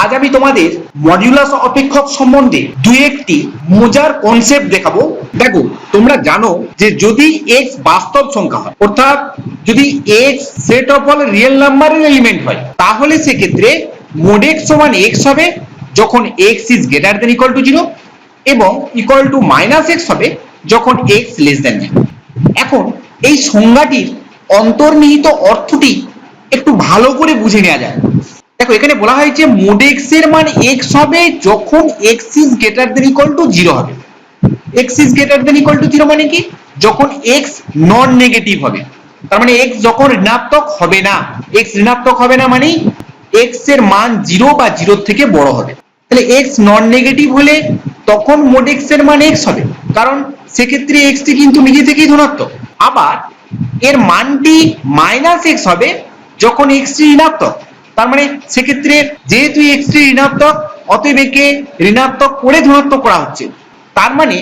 আজ আমি তোমাদের মডিউলাস অপেক্ষক সম্বন্ধে দুই একটি মজার কনসেপ্ট দেখাবো। দেখো, তোমরা জানো যে যদি এক্স বাস্তব সংখ্যা হয়, অর্থাৎ যদি x set of all real নাম্বারের এলিমেন্ট হয়, তাহলে সেক্ষেত্রে mod x সমান x হবে যখন x is greater than equal to 0 এবং ইকুয়াল টু মাইনাস x হবে যখন x লেস দেন 0। এখন এই সংজ্ঞাটির অন্তর্নিহিত অর্থটি একটু ভালো করে বুঝে নেওয়া যায়। দেখো, এখানে বলা হয়েছে mod x এর মান x হবে যখন x is greater than equal to 0 হবে। x is greater than equal to 0 মানে কি? যখন x নন নেগেটিভ হবে, তার মানে x যখন ঋণাত্মক হবে না। x ঋণাত্মক হবে না মানে x এর মান 0 বা 0 থেকে বড় হবে। তাহলে x নন নেগেটিভ হলে তখন mod x এর মান x হবে, কারণ সেক্ষেত্রে x টি কিন্তু নিজে থেকেই ধনাত্মক। আবার এর মানটি মাইনাস x হবে যখন x টি ঋণাত্মক, তার মানে সেক্ষেত্রে যেহেতু x টি ঋণাত্মক, অতএব একে ঋণাত্মক করে ধনাত্মক করা হচ্ছে। তার মানে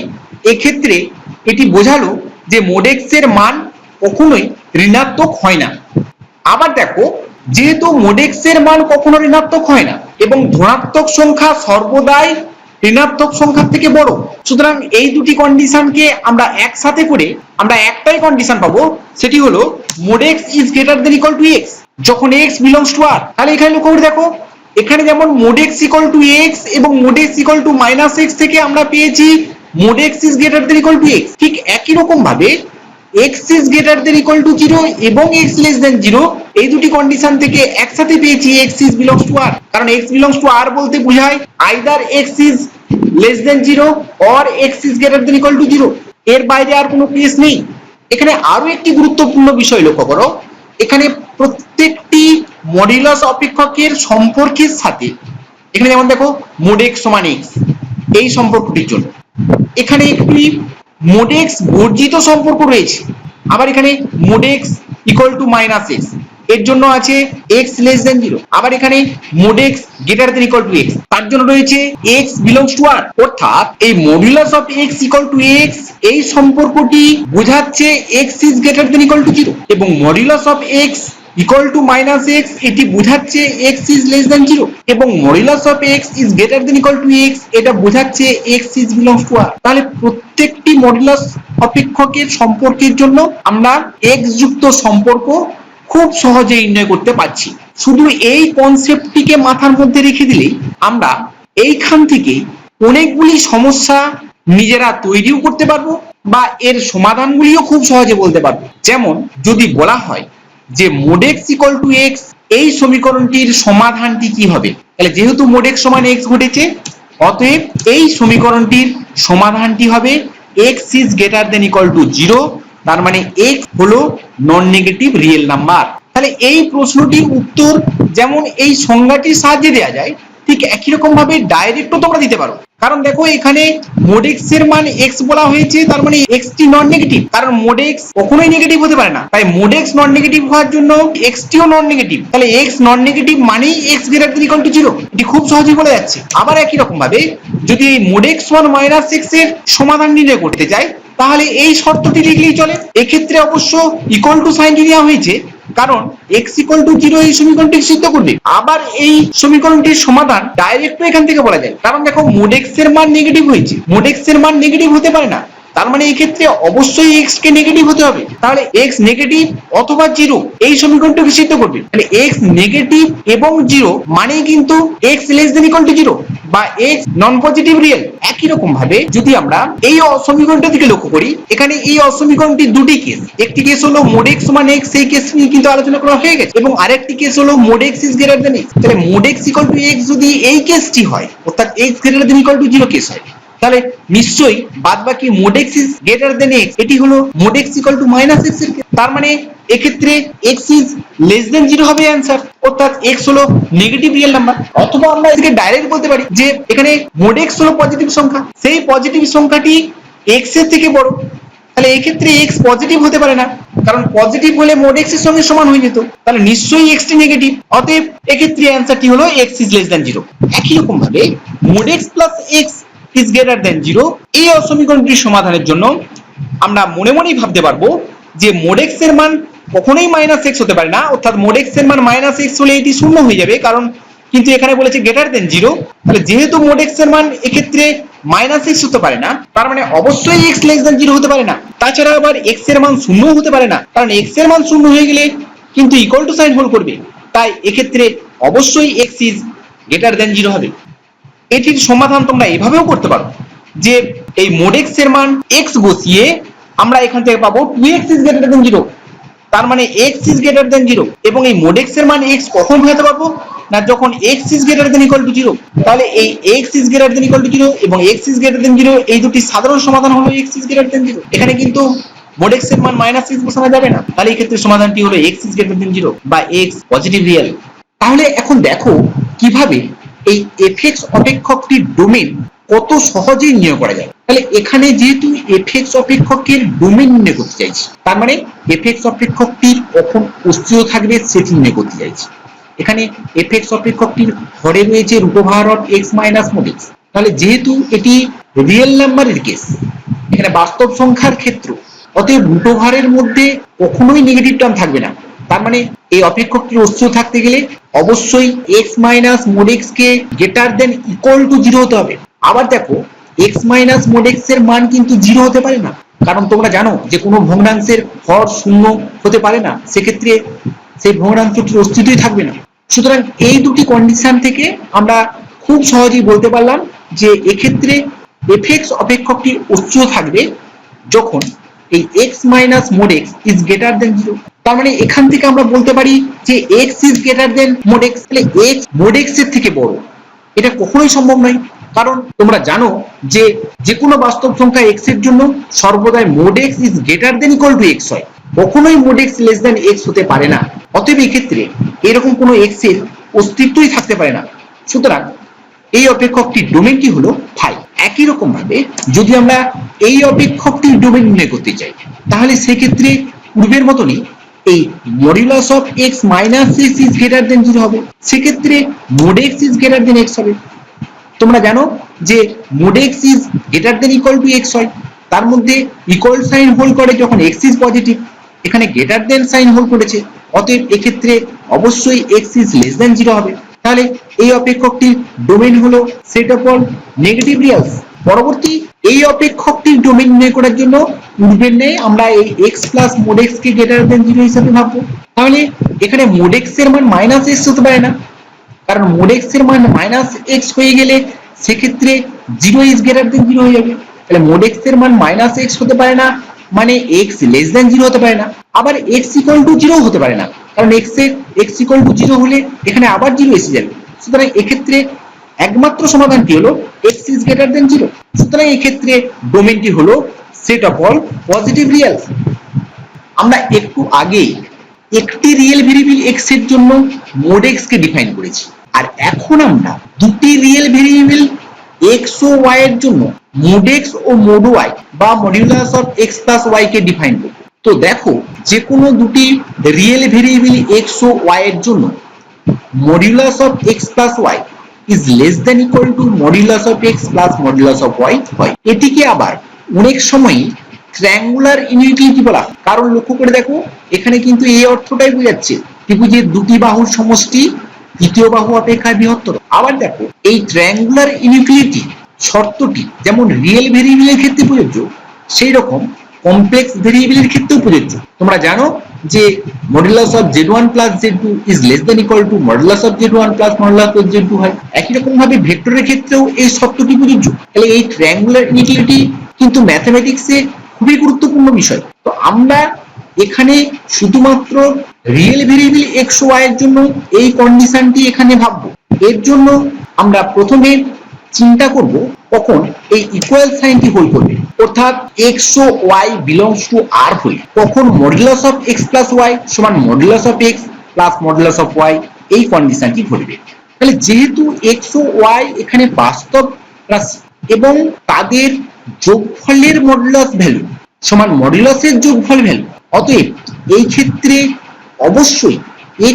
এক্ষেত্রে এটি বোঝালো যে mod x এর মান কখনোই ঋণাত্মক হয় না। আবার দেখো, যেহেতু mod x এর মান কখনো ঋণাত্মক হয় না এবং ধনাত্মক সংখ্যা সর্বদাই ঋণাত্মক সংখ্যার থেকে বড়, সুতরাং এই দুটি কন্ডিশনকে আমরা একসাথে করে আমরা একটাই কন্ডিশন পাবো, সেটি হলো mod x is greater than equal to x যখন x বিলংস টু r। তাহলে এখানে লক্ষ্য করে দেখো, এখানে যেমন mod x equal to x এবং mod x equal to minus x থেকে আমরা পেয়েছি mod x is greater than equal to x। ঠিক একই রকম ভাবে x is greater than equal to 0 এবং x লেস দেন 0 এই দুটি কন্ডিশন থেকে একসাথে পেয়েছি x is belongs to r, কারণ x বিলংস টু r বলতে বোঝায় either x is less than 0 or x is greater than equal to 0, এর বাইরে আর কোনো কেস নেই। এখানে আরো একটি গুরুত্বপূর্ণ বিষয় লক্ষ্য করো, এখানে প্রত্যেকটি মডিউলাস অপেক্ষকের সম্পর্কের সাথে, এখানে যেমন দেখো mod x সমান x এই সম্পর্কটির জন্য এখানে একটি mod x বর্জিত সম্পর্ক রয়েছে। আবার এখানে mod x equal to minus x এর জন্য আছে x লেস দেন 0। আবার এখানে mod x greater than equal to x তার জন্য রয়েছে x বিলংস টু r। অর্থাৎ এই modulus of x equal to x এই সম্পর্কটি বোঝাচ্ছে x is greater than equal to 0 এবং modulus of x equal to minus x এটি বোঝাচ্ছে x ইজ লেস দেন 0 এবং modulus of x is greater than equal to x এটা বোঝাচ্ছে x is belongs to r। তাহলে প্রত্যেকটি modulus অপেক্ষকের সম্পর্কের জন্য আমরা x যুক্ত সম্পর্ক খুব সহজে নির্ণয় করতে পারছি। শুধু এই কনসেপ্টটিকে মাথার মধ্যে রেখে দিলেই আমরা এইখান থেকে অনেকগুলি সমস্যা নিজেরা তৈরিও করতে পারবো বা এর সমাধানগুলিও খুব সহজে বলতে পারবো। যেমন যদি বলা হয় যে mod x equal to x এই সমীকরণটির সমাধানটি কি হবে, তাহলে যেহেতু mod x সমান x ঘটেছে, অতএব এই সমীকরণটির সমাধানটি হবে x is greater than equal to 0, তার মানে x হলো নন নেগেটিভ রিয়েল নাম্বার। তাহলে এই প্রশ্নটির উত্তর যেমন এই সংজ্ঞাটির সাহায্যে দেওয়া যায়, ঠিক একই রকম ভাবে ডাইরেক্টও তোমরা দিতে পারো। কারণ দেখো, এখানে mod x এর মান x বলা হয়েছে, তার মানে x টি নন নেগেটিভ, কারণ mod x কখনোই নেগেটিভ হতে পারে না। তাই mod x নন নেগেটিভ হওয়ার জন্য x টিও নন নেগেটিভ, তাহলে x নন নেগেটিভ মানেই x greater than equal to 0, এটি খুব সহজেই বলা যাচ্ছে। আবার একই রকম ভাবে যদি এই mod x সমান মাইনাস x এর সমাধান নির্ণয় করতে চাই, তাহলে এই শর্তটি লিখলেই চলে। এক্ষেত্রে অবশ্য ইকুয়াল টু সাইনটি নেওয়া হয়েছে, কারণ x ইকুয়াল টু 0 এই সমীকরণটি সিদ্ধ করবে। আবার এই সমীকরণটির সমাধান ডাইরেক্ট এখান থেকে বলা যায়, কারণ দেখো mod x এর মান নেগেটিভ হয়েছে, mod x এর মান নেগেটিভ হতে পারে না, তার মানে এই ক্ষেত্রে অবশ্যই x কে নেগেটিভ হতে হবে। তাহলে x নেগেটিভ অথবা 0 এই সমীকরণটিকে সিদ্ধ করবে। তাহলে x নেগেটিভ এবং 0 মানেই কিন্তু x less than equal to 0 বা x নন পজিটিভ রিয়েল। একই রকম ভাবে যদি আমরা এই অসমীকরণটা থেকে লক্ষ্য করি, এখানে এই অসমীকরণটির দুটি কেস, একটি কেস হলো mod x সমান x, সেই কেস নিয়ে কিন্তু আলোচনা করা হয়ে গেছে, এবং আরেকটি কেস হলো mod x is greater then x। তাহলে mod x equal to x যদি এই কেসটি হয়, অর্থাৎ x greater than equal to 0 case হয়, তাহলে নিশ্চয়ই বাদবাকি mod x is greater then x এটি হলো mod x equal to minus x এর কেস। তার মানে এক্ষেত্রে x ইজ লেস দেন 0 হবে অ্যান্সার, অর্থাৎ x হলো নেগেটিভ রিয়েল নাম্বার। অথবা আমরা এটাকে ডাইরেক্ট বলতে পারি যে এখানে mod x হলো পজিটিভ সংখ্যা, সেই পজিটিভ সংখ্যাটি x এর থেকে বড়, তাহলে এই ক্ষেত্রে x পজিটিভ হতে পারে না, কারণ পজিটিভ হলে mod x এর সঙ্গে সমান হয়ে যেত, তাহলে নিশ্চয়ই x টি নেগেটিভ। অতএব এক্ষেত্রে অ্যান্সারটি হলো x ইজ লেস দেন 0। একই রকম ভাবে mod x plus x is greater দেন 0 এই অসমীকরণটির সমাধানের জন্য আমরা মনে মনেই ভাবতে পারবো যে mod x এর মান কখনোই মাইনাস x হতে পারে না, অর্থাৎ mod x এর মান মাইনাস x হলে এটি শূন্য হয়ে যাবে, কারণ কি কিন্তু এখানে বলেছে গ্রেটার দেন 0, তাহলে যেহেতু মোড x এর মান এক্ষেত্রে -x হতে পারে না, তার মানে অবশ্যই x লেস দেন 0 হতে পারে না। তাছাড়া আবার x এর মান 0 হতে পারে না, কারণ x এর মান 0 হয়ে গেলে কিন্তু ইকুয়াল টু সাইন হোল্ড করবে, তাই এক্ষেত্রে অবশ্যই x ইজ গ্রেটার দেন 0 হবে। এটির সমাধান তোমরা এভাবেও করতে পারো যে এই মোড x এর মান x বসিয়ে আমরা এখান থেকে পাবো 2x ইজ গ্রেটার দেন 0, তার মানে x ইজ গ্রেটার দেন 0, এবং এই মোড x এর মান x কখন বোঝাতে পারবো না, যখন x is greater than equal to 0। তাহলে এই x is greater than equal to 0 এবং x ইজ গ্রেটার দেন 0 এই দুটি সাধারণ সমাধান হলো x ইজ গ্রেটার দেন 0। এখানে কিন্তু মোড x এর মান -x বসানো যাবে না, তাহলে এই ক্ষেত্রে সমাধানটি হলো x ইজ গ্রেটার দেন 0 বা x পজিটিভ রিয়েল। তাহলে এখন দেখো কিভাবে এই fx অপেক্ষকটির ডোমেইন কত সহজেই নির্ণয় করা যায়। তাহলে এখানে যেহেতু fx অপেক্ষকের ডোমেইন নির্ণয় করতে চাইছি, তার মানে fx অপেক্ষকটির কখন অস্তিত্ব থাকবে সেটি নির্ণয় করতে চাইছি। এখানে fx অপেক্ষকটির হরে রয়েছে √x - mod x, তাহলে যেহেতু এটি রিয়েল নাম্বারের কেস, এখানে বাস্তব সংখ্যার ক্ষেত্র, অতএব √এর মধ্যে কখনোই নেগেটিভ টার্ম থাকবে না, তার মানে এই অপেক্ষকটির অস্তিত্ব থাকতে গেলে অবশ্যই x - mod x k greater than equal to 0 হতে হবে। আবার দেখো x - mod x এর মান কিন্তু 0 হতে পারে না, কারণ তোমরা জানো যে কোনো ভগ্নাংশের হর 0 হতে পারে না, সেক্ষেত্রে সেই ভগ্নাংশটির অস্তিত্বই থাকবে না। সুতরাং এই দুটি কন্ডিশন থেকে আমরা খুব সহজেই বলতে পারলাম যে এক্ষেত্রে fx অপেক্ষকটির অস্তিত্ব থাকবে যখন এই x - mod x is greater দেন 0। তার মানে এখান থেকে আমরা বলতে পারি যে x is greater then mod x, তাহলে x mod x এর থেকে বড়, এটা কখনোই সম্ভব নয়, কারণ তোমরা জানো যে যে কোনো বাস্তব সংখ্যা x এর জন্য সর্বদাই mod x is greater than equal to x হয়, কখনোই mod x less than x হতে পারে না। অতএব এই ক্ষেত্রে এরকম কোনো x এর অস্তিত্বই থাকতে পারে না। সুতরাং এই অপেক্ষকটির ডোমেইনটি হলো ফাই। একই রকম ভাবে যদি আমরা এই অপেক্ষকটির ডোমেইন নির্ণয় করতে চাই, তাহলে সেক্ষেত্রে পূর্বের মতনই এই modulus of x - x is greater দেন 0 হবে, সেক্ষেত্রে mod x is greater then x হবে। তোমরা জানো যে mod x is greater than equal to x হয়, তার মধ্যে ইকুয়াল সাইন হোল্ড করে যখন x ইজ পজিটিভ, এখানে গ্রেটার দেন সাইন হোল্ড করেছে, অতএব এক্ষেত্রে অবশ্যই x ইজ লেস দেন 0 হবে। তাহলে এই অপেক্ষকটির ডোমেইন হলো সেট অফ অল নেগেটিভ রিয়েলস। পরবর্তী এই অপেক্ষকটির ডোমেইন নির্ণয় করার জন্য পূর্বের ন্যায় আমরা এই x plus mod x k greater than 0 হিসেবে ভাববো। তাহলে এখানে mod x এর মান -x হতে পারে না, কারণ mod x এর মান -x হয়ে গেলে সেক্ষেত্রে 0 ইজ গ্রেটার দেন 0 হয়ে যাবে। তাহলে mod x এর মান -x হতে পারে না, মানে x লেস দেন 0 হতে পারে না, আবার x ইকুয়াল টু 0 হতে পারে না, কারণ x ইকুয়াল টু 0 হলে এখানে আবার 0 এসে যাবে। সুতরাং এক্ষেত্রে একমাত্র সমাধানটি হলো x ইজ গ্রেটার দেন 0। সুতরাং এই ক্ষেত্রে ডোমেইনটি হলো সেট অফ অল পজিটিভ রিয়েলস। আমরা একটু আগে একটি রিয়েল ভেরিয়েবল x এর জন্য mod x কে ডিফাইন করেছি, আর এখন আমরা দুটি রিয়েল ভেরিয়েবল x ও y এর জন্য mod x ও mod y বা modulus of x plus y K define করব। তো দেখো যে কোনো দুটি রিয়েল ভেরিয়েবল x ও y এর জন্য modulus of x plus y is less then equal two modulus of x plus modulus of y হয়। এটিকে আবার অনেক সময় ট্রায়াঙ্গুলার ইনইকুয়ালিটি বলা, কারণ লক্ষ্য করে দেখো এখানে কিন্তু এই অর্থটাই বোঝাচ্ছে ত্রিভুজের দুটি বাহুর সমষ্টি তৃতীয় বাহু অপেক্ষা বৃহত্তর। আবার দেখো এই ট্রায়াঙ্গুলার ইনইকুয়ালিটি শর্তটি যেমন রিয়েল ভেরিয়েবলের ক্ষেত্রে প্রযোজ্য, সেই রকম কমপ্লেক্স ভেরিয়েবলের ক্ষেত্রেও প্রযোজ্য। তোমরা জানো যে modulus of z1 plus z2 is less then equal two modulus of z1 plus modulus of z2 হয়। একই রকম ভাবে ভেক্টরের ক্ষেত্রেও এই শর্তটি প্রযোজ্য। তাহলে এই ট্রায়াঙ্গুলার ইনইকুয়ালিটি কিন্তু ম্যাথমেটিক্সে খুবই গুরুত্বপূর্ণ বিষয়। তো আমরা এখানে শুধুমাত্র রিয়েল ভেরিয়েবল x ও y এর জন্য এই কন্ডিশনটি এখানে ভাববো। এর জন্য আমরা প্রথমে চিন্তা করব কখন এই ইকুয়াল সাইনটি হোল্ড করবে, অর্থাৎ x ও y বিলংস টু r হলে কখন modulus of x plus y সমান modulus of x plus modulus of y এই কন্ডিশনটি ঘটবে। তাহলে যেহেতু x ও y এখানে বাস্তব রাশি এবং তাদের যোগফলের মডুলাস ভ্যালু সমান মডুলাসের যোগফল ভ্যালু, অতএব এই ক্ষেত্রে অবশ্যই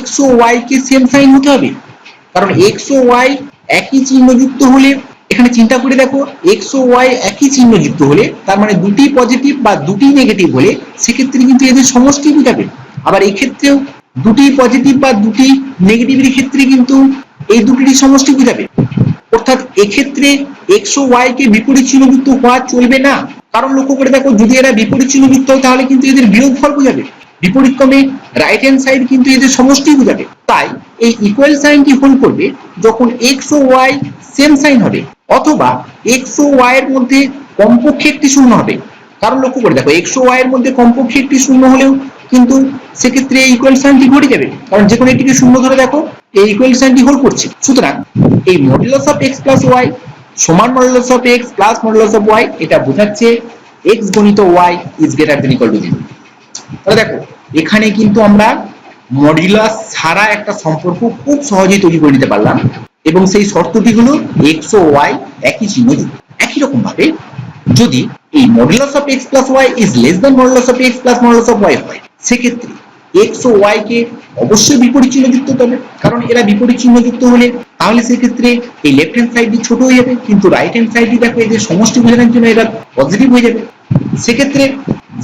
x ও y কে সেম সাইন হতে হবে, কারণ x ও y একই চিহ্ন যুক্ত হলে, এখানে চিন্তা করে দেখো x ও y একই চিহ্ন যুক্ত হলে তার মানে দুটি পজিটিভ বা দুটি নেগেটিভ হলে সেক্ষেত্রে কিন্তু এদের সমষ্টি বোঝাবে। আবার এই ক্ষেত্রেও দুটি পজিটিভ বা দুটি নেগেটিভের ক্ষেত্রে কিন্তু এই দুটিরই সমষ্টি বোঝাবে। অর্থাৎ এক্ষেত্রে এক্স ও ওয়াই কে বিপরীত চিহ্নযুক্ত হওয়া চলবে না, কারণ লক্ষ্য করে দেখো যদি এরা বিপরীত চিহ্নযুক্ত হয় তাহলে কিন্তু এদের বিয়োগফল বোঝাবে, বিপরীত ক্রমে রাইট হ্যান্ড সাইড কিন্তু এদের সমষ্টি বোঝাবে। তাই এই ইকুয়াল সাইনটি হোল্ড করবে যখন এক্স ও ওয়াই সেম সাইন হবে, অথবা এক্স ও ওয়াই এর মধ্যে কমপক্ষে একটি শূন্য হবে। কারণ লক্ষ্য করে দেখো এক্স ও ওয়াই এর মধ্যে কমপক্ষে একটি শূন্য হলেও কিন্তু সেক্ষেত্রে এই ইকুয়াল সাইনটি ঘটে যাবে, কারণ যে কোনো একটিকে শূন্য ধরে দেখো এই ইকুয়াল সাইনটি হোল্ড করছে। সুতরাং এই modulus of X plus Y সমান modulus of X plus modulus of Y, এটা বোঝাচ্ছে এক্স গণিত Y is greater than equal to 0। তাহলে দেখো এখানে কিন্তু আমরা মডুলাস ছাড়া একটা সম্পর্ক খুব সহজেই তৈরি করে নিতে পারলাম, এবং সেই শর্তটি হলো এক্স ও ওয়াই একই চিহ্নযুক্ত। একই রকম ভাবে যদি এই modulus of X plus Y is less than modulus of X plus modulus of Y হয়, সেক্ষেত্রে এক্স ও ওয়াই কে অবশ্যই বিপরীত চিহ্নযুক্ত হবে, কারণ এরা বিপরীত চিহ্নযুক্ত হলে তাহলে সেক্ষেত্রে এই লেফট হ্যান্ড সাইডটি ছোট হয়ে যাবে, কিন্তু রাইট হ্যান্ড সাইডটি দেখো এদের সমষ্টি বোঝানোর জন্য এটা পজিটিভ হয়ে যাবে। সেক্ষেত্রে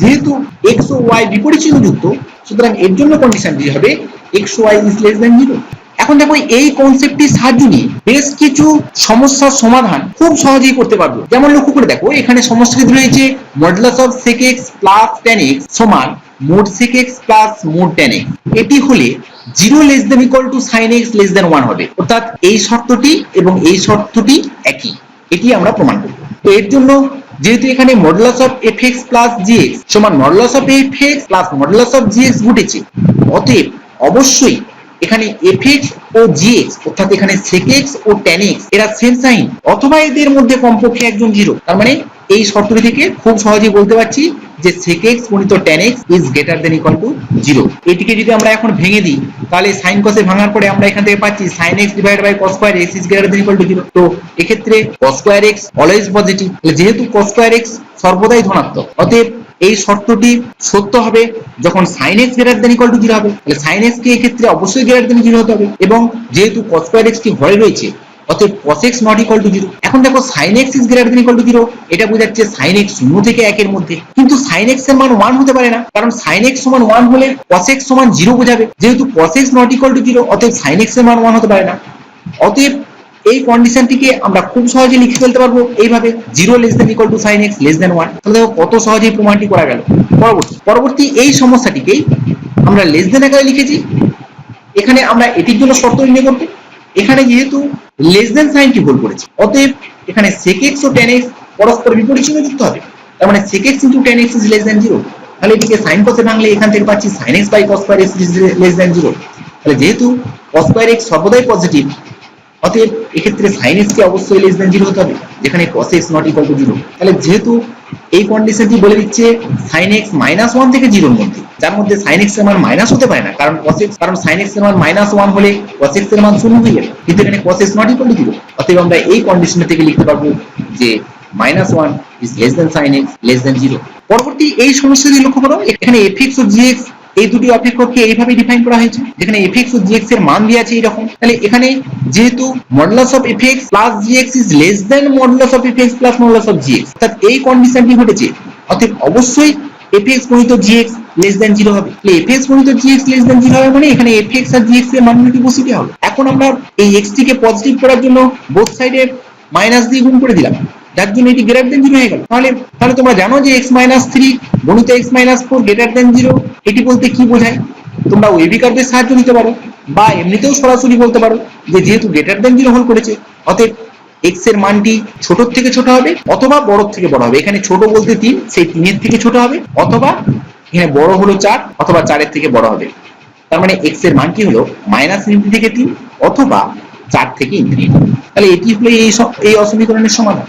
যেহেতু এক্স ও ওয়াই বিপরীত চিহ্নযুক্ত, সুতরাং এর জন্য কন্ডিশনটি হবে X Y is less than 0। এখন দেখো এই কনসেপ্টটির সাহায্য নিয়ে বেশ কিছু সমস্যার সমাধান খুব সহজেই করতে পারবো। যেমন লক্ষ্য করে দেখো এখানে সমস্যাটি রয়েছে modulus of sec x plus tan x সমান mod sec x plus mod tan x। এটি হলে 0 less than equal two sin x less than 1 হবে, অর্থাৎ এই শর্তটি এবং এই শর্তটি একই, এটি আমরা প্রমাণ করব। তো এর জন্য যেহেতু এখানে modulus of fx plus gx সমান modulus of fx plus modulus of gx ঘটেছে, অতএব অবশ্যই এখানে fx ও gx অর্থাৎ এখানে sec x ও tan x এরা সেম সাইন, অথবা এদের মধ্যে কমপক্ষে একজন 0। তার মানে এই শর্তটি থেকে খুব সহজেই বলতে পারছি যে sec x গুণিত tan x is greater than equal to 0। এটিকে যদি আমরা এখন ভেঙে দিই তাহলে sin cos এ ভাঙার পরে আমরা এখান থেকে পাচ্ছি sin x divided by cos square x is greater than equal to 0। তো এক্ষেত্রে cos square x always positive, যেহেতু cos স্কয়ার x সর্বদাই ধনাত্মক, অতএব এই শর্তটি সত্য হবে যখন sin x greater than equal to 0 হবে। তাহলে sin x কে এক্ষেত্রে অবশ্যই গ্রেটার দেন 0 হতে হবে, এবং যেহেতু cos স্কয়ার x টি ঘরে রয়েছে অতএব cos x not equal to 0। এখন দেখো sin x is greater than equal to 0, এটা বোঝাচ্ছে sin x 0 থেকে 1 এর মধ্যে, কিন্তু sin x এর মান 1 হতে পারে না, কারণ sin x সমান 1 হলে cos x সমান 0 বোঝাবে। যেহেতু cos x not equal to 0 অতএব sin x এর মান 1 হতে পারে না। অতএব এই কন্ডিশনটিকে আমরা খুব সহজে লিখে ফেলতে পারবো এইভাবে 0 less than equal two sin x less than 1। তাহলে দেখো কত সহজেই প্রমাণটি করা গেল। পরবর্তী এই সমস্যাটিকেই আমরা লেস দেন আকারে লিখেছি। এখানে আমরা এটির জন্য শর্ত নির্ণয় করব। এখানে যেহেতু লেস দেন সাইনটি ভুল করেছি, অতএব এখানে sec x ও tan x পরস্পর বিপরীত চিহ্নযুক্ত হবে, তার মানে sec x * tan x is less than 0। তাহলে এটিকে sin cos এ ভাঙলে এখান থেকে পাচ্ছি sin x by cos square x is less than 0। তাহলে যেহেতু cos স্কয়ার x সর্বদাই পজিটিভ, অতএব এক্ষেত্রে sin x কে অবশ্যই লেস দেন 0 হতে হবে, যেখানে cos x not equal to 0। তাহলে যেহেতু এই কন্ডিশনটি বলে দিচ্ছে sin x -1 থেকে 0 এর মধ্যে, যার মধ্যে sin x এর মান মাইনাস হতে পারে না, কারণ sin x এর মান -1 হলে cos x এর মান 0 হয়ে যাবে, কিন্তু এখানে cos x not equal to 0। অতএব আমরা এই কন্ডিশন থেকে লিখতে পারবো যে -1 is less then sin x less than 0। পরবর্তী এই সমস্যাটি লক্ষ্য করো, এখানে fx ও gx এই দুটি অপেক্ষককে এইভাবে ডিফাইন করা হয়েছে, যেখানে fx ও gx এর মান দেওয়া আছে এরকম। তাহলে এখানে যেহেতু modulus of fx plus gx is less than modulus of fx plus modulus of gx, অর্থাৎ এই কন্ডিশনটি ঘটেছে, অতএব অবশ্যই fx গুণিত gx লেস দেন 0 হবে। তাহলে fx গুণিত gx লেস দেন 0 হবে মানে এখানে fx আর gx এর মান দুটি বসিয়ে হবে। এখন আমরা এই x টিকে পজিটিভ করার জন্য বোথ সাইডে মাইনাস দিয়ে গুণ করে দিলাম, যার জন্য এটি গ্রেটার দেন 0 হয়ে গেল। তাহলে তোমরা জানো যে x - 3 গুণিত x - 4 গ্রেটার দেন 0 এটি বলতে কি বোঝায়? তোমরা ওয়েভি কার্ভের সাহায্য নিতে পারো, বা এমনিতেও সরাসরি বলতে পারো যে যেহেতু গ্রেটার দেন 0 হোল করেছে, অতএব x এর মানটি ছোট থেকে ছোট হবে অথবা বড় থেকে বড় হবে। এখানে ছোট বলতে 3, সেই 3 এর থেকে ছোট হবে, অথবা এখানে বড় হলো 4 অথবা 4 এর থেকে বড় হবে। তার মানে x এর মানটি হলো -∞ থেকে 3 অথবা 4 থেকে ∞। তাহলে এটি হলো এই অসমীকরণের সমাধান।